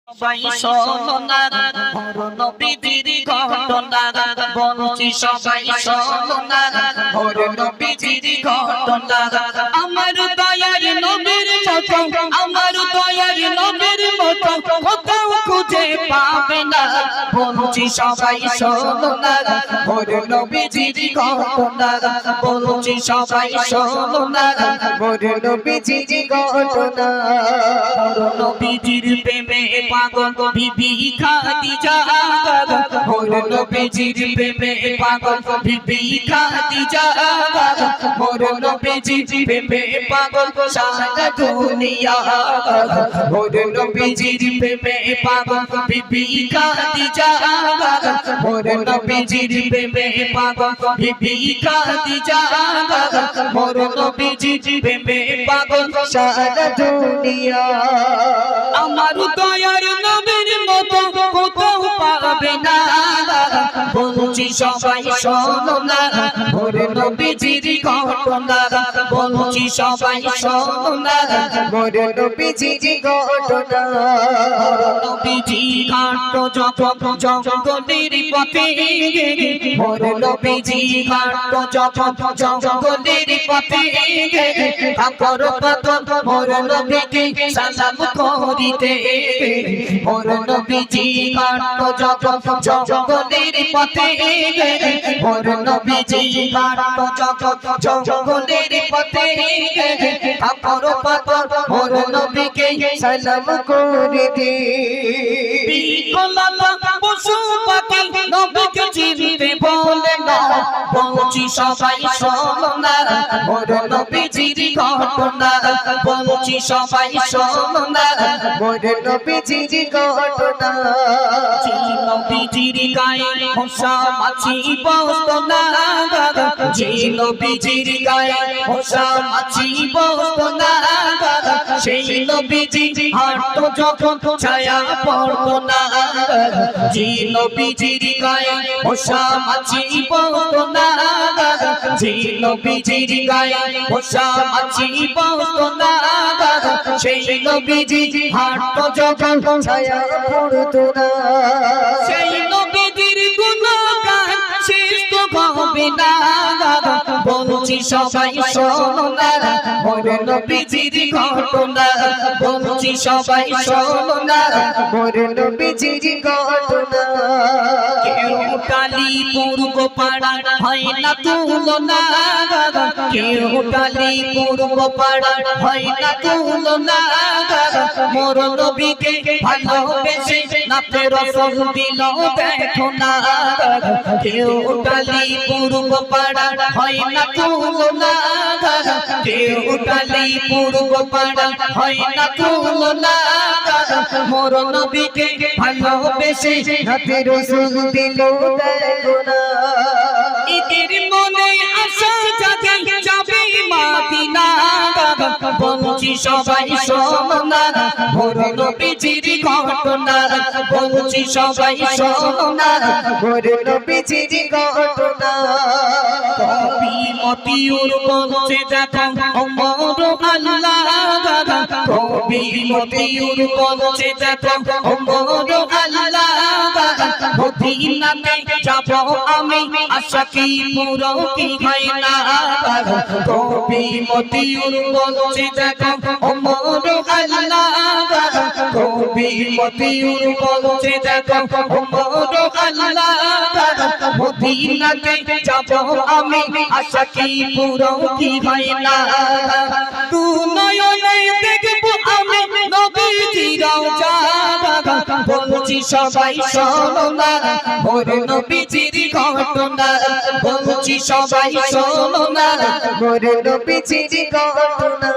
সবাই শোনো না মোর নবীজির ঘটনা বলছি সবাই শোনো না মোর নবীজির ঘটনা আমার দয়ার নবীর মতো আমার দয়ার নবীর মতো কোথাও খুঁজে পাবে না বলছি সবাই শোনো না মোর নবীজির ঘটনা বলছি সবাই শোনো না মোর নবীজির ঘটনা মোর নবীজির প্রেমে পাগল বিবি খাদিজা মোর নবীজির প্রেমে পাগল বিবি খাদিজা মোর নবীজির প্রেমে পাগল সারা দুনিয়া মোর নবীজির প্রেমে পাগল বিবি খাদিজা মোর নবীজির প্রেমে পাগল বিবি খাদিজা মোর নবীজির প্রেমে পাগল সারা দুনিয়া আমার দয়ার নবীর মতো কোথাও পাবে না বলছি সবাই শোনো না মোর নবীজির ঘটনা বলছি সবাই শোনো না মোর নবীজির ঘটনা নবীজি হাঁটো যখন জঙ্গলের পথে মোর নবীজি হাঁটো যখন জঙ্গলের পথে আকর পাতন মোর নবীকে সালাম করিতে মোর নবীজি হাঁটো যখন জঙ্গলের পথে মোর নবীজি হাঁটো যখন জঙ্গলের পথে আকর পাতন মোর নবীকে সালাম করিতে বিকলাঙ্গ পশু পাখি নবীকে চিনতে বলে না বলছি সবাই শোনো না মোর নবীজির ঘটনা বলছি সবাই শোনো না মোর নবীজির ঘটনা নবীজির গায়ে মশা মাছি বসত না নবীজির গায়ে মশা মাছি বসত না সেই নবীজি হাঁটতো যখন ছায়া পড়তো না যে নবীজির গায়ে মশা মাছি বসতো না যে নবীজির গায়ে মশা মাছি বসতো না সেই নবীজি হাঁটতো যখন ছায়া পড়তো না সেই নবীজির গুণগান শেষ তো হবে না বলছি সবাই শোনো না মোর নবীজির ঘটনা বলছি সবাই শোনো না মোর নবীজির ঘটনা কেউ কালীপুর গোপাড়া হয় না তুলনা কেউ কালীপুর গোপাড়া হয় না তুলনা মোর নবীকে ভালোবেসে নাতে রসল দিল দেখো না কেউ কালীপুর গোপাড়া হয় না তুলনা কেউ কালীপুর গোপাড়া হয় না তুলনা মোর নবীকে ভালোবেসে নাতে রসল দিল দেখো না ঈদের মনে আশা জাগে যাবে মদিনা বলছি সবাই শোনো না মোর নবীজির ঘটনা বলছি সবাই শোনো না মোর নবীজির ঘটনা কবি মতিউর বলছে দেখো ওমর আল্লাহ কবি মতিউর বলছে দেখো ওমর আল্লাহ মদিনাতে যাব আমি আশা কি পুরো কি হয় না কবি মতিউর বলছে দেখো ওমর আল্লাহ কবি মতিউর বলছে দেখো ওমর আল্লাহ মদিনাতে যাব আমি আশা কি পুরো কি হয় না তু নয়নে দেখবো আমি নবীজির রওজা বলছি সবাই শোনো না মোর নবীজির ঘটনা বলছি সবাই শোনো না মোর নবীজির ঘটনা